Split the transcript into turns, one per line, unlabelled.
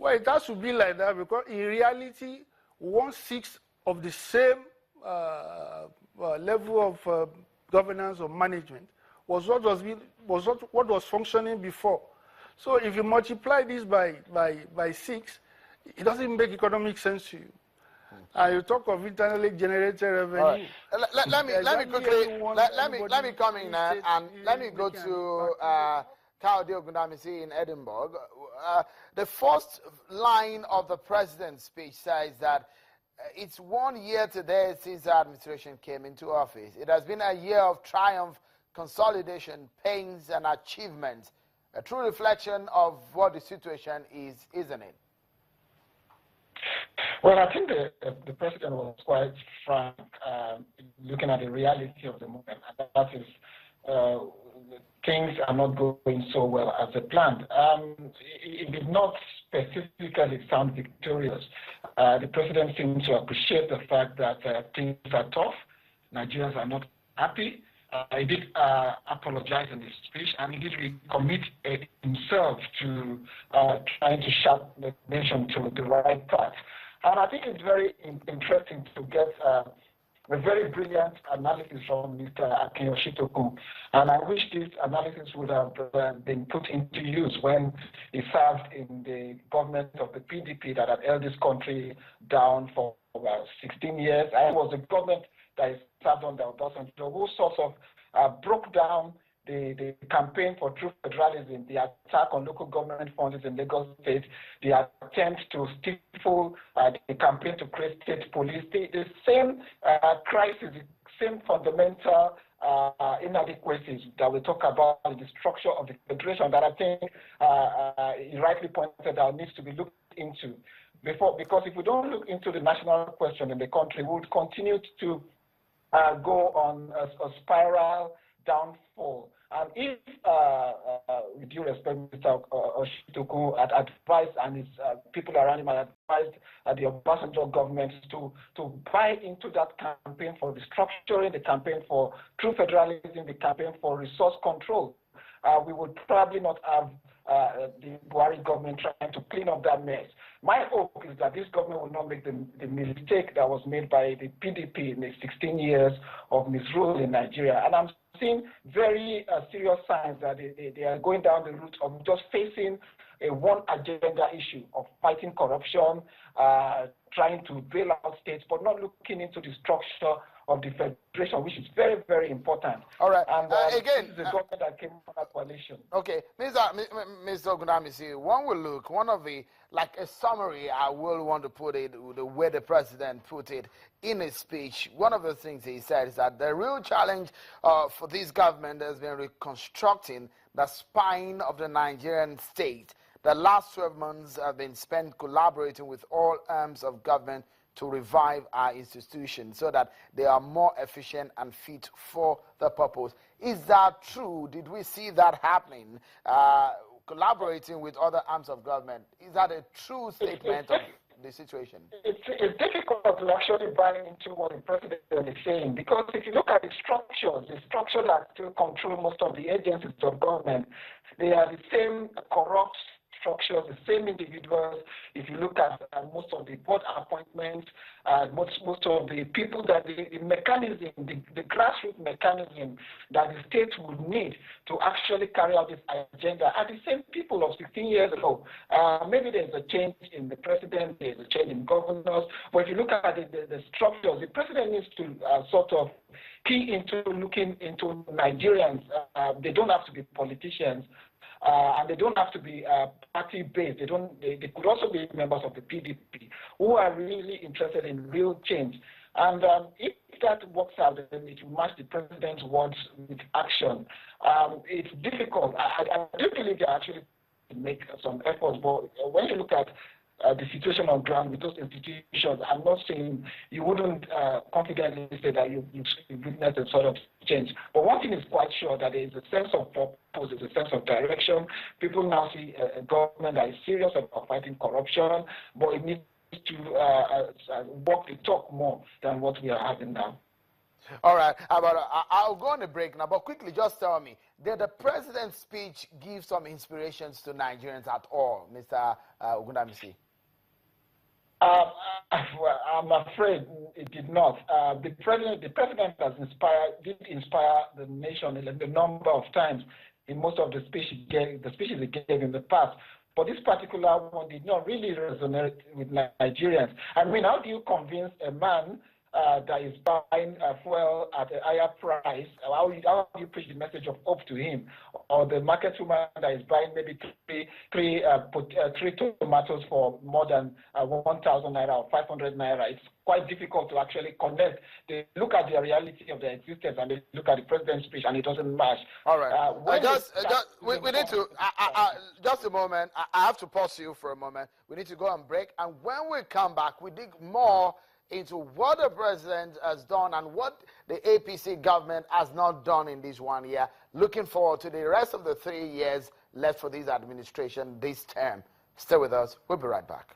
Well, it has to be like that because in reality, 1/6 of the same level of governance or management was what was functioning before. So if you multiply this by 6, it doesn't make economic sense to you. You talk of internally generated revenue.
Right. Let me come in and let me go to Kaode Ogundamisi in Edinburgh. The first line of the president's speech says that it's 1 year today since the administration came into office. It has been a year of triumph, consolidation, pains, and achievements. A true reflection of what the situation is, isn't it?
Well, I think the president was quite frank, looking at the reality of the moment, and that is things are not going so well as they planned. It did not specifically sound victorious. The president seemed to appreciate the fact that things are tough, Nigerians are not happy. He did apologize in his speech, and he did recommit himself to trying to shape the nation to the right path. And I think it's very interesting to get a very brilliant analysis from Mr. Akinyoshitokun. And I wish this analysis would have been put into use when he served in the government of the PDP that had held this country down for about 16 years. And it was the government that is served under Obasanjo, who sort of broke down the campaign for true federalism, the attack on local government funds in Lagos State, the attempt to stifle the campaign to create state police, the same crisis, the same fundamental inadequacies that we talk about in the structure of the federation that I think he rightly pointed out needs to be looked into. Because if we don't look into the national question in the country, we would continue to go on a spiral downfall. And if, with due respect, Mr. Oshituku had advised, and his people around him had advised the Obasanjo government to buy into that campaign for restructuring, the campaign for true federalism, the campaign for resource control, we would probably not have the Buhari government trying to clean up that mess. My hope is that this government will not make the mistake that was made by the PDP in the 16 years of misrule in Nigeria. And I'm seeing very serious signs that they are going down the route of just facing a one agenda issue of fighting corruption, trying to bail out states, but not looking into the structure of the federation, which is very, very important.
All right.
And
again,
the government that came from that coalition.
Okay, Mr. Ogundamisi, one will look, one of the, like a summary, I will want to put it, the way the president put it in his speech. One of the things he said is that the real challenge for this government has been reconstructing the spine of the Nigerian state. The last 12 months have been spent collaborating with all arms of government to revive our institutions so that they are more efficient and fit for the purpose. Is that true? Did we see that happening? Collaborating with other arms of government, is that a true statement of the situation?
It's difficult to actually buy into what the president is saying, because if you look at the structures that still control most of the agencies of government, they are the same corrupt structures, the same individuals. If you look at most of the board appointments, most of the people that the mechanism, the grassroots mechanism that the state would need to actually carry out this agenda are the same people of 16 years ago. Maybe there's a change in the president, there's a change in governors, but if you look at the structures, the president needs to sort of key into looking into Nigerians. They don't have to be politicians. And they don't have to be party-based. They could also be members of the PDP who are really interested in real change. And if that works out, then it will match the president's words with action. It's difficult. I do believe they actually make some efforts, but when you look at the situation on ground with those institutions, I'm not saying you wouldn't confidently say that you've witnessed a sort of change. But one thing is quite sure, that there is a sense of purpose, there's a sense of direction. People now see a government that is serious about fighting corruption, but it needs to walk the talk more than what we are having now.
All right, I'll go on a break now, but quickly, just tell me, did the president's speech give some inspirations to Nigerians at all, Mr. Ogundamisi?
Well, I'm afraid it did not. The president did inspire the nation a number of times in most of the speeches he gave in the past. But this particular one did not really resonate with Nigerians. I mean, how do you convince a man that is buying fuel at a higher price? How do you preach the message of hope to him? Or the market woman that is buying maybe three tomatoes for more than 1,000 naira or 500 naira? It's quite difficult to actually connect. They look at the reality of their existence and they look at the president's speech and it doesn't match.
All right. We need to, just a moment. I have to pause you for a moment. We need to go and break. And when we come back, we dig more into what the president has done and what the APC government has not done in this 1 year. Looking forward to the rest of the 3 years left for this administration this term. Stay with us. We'll be right back.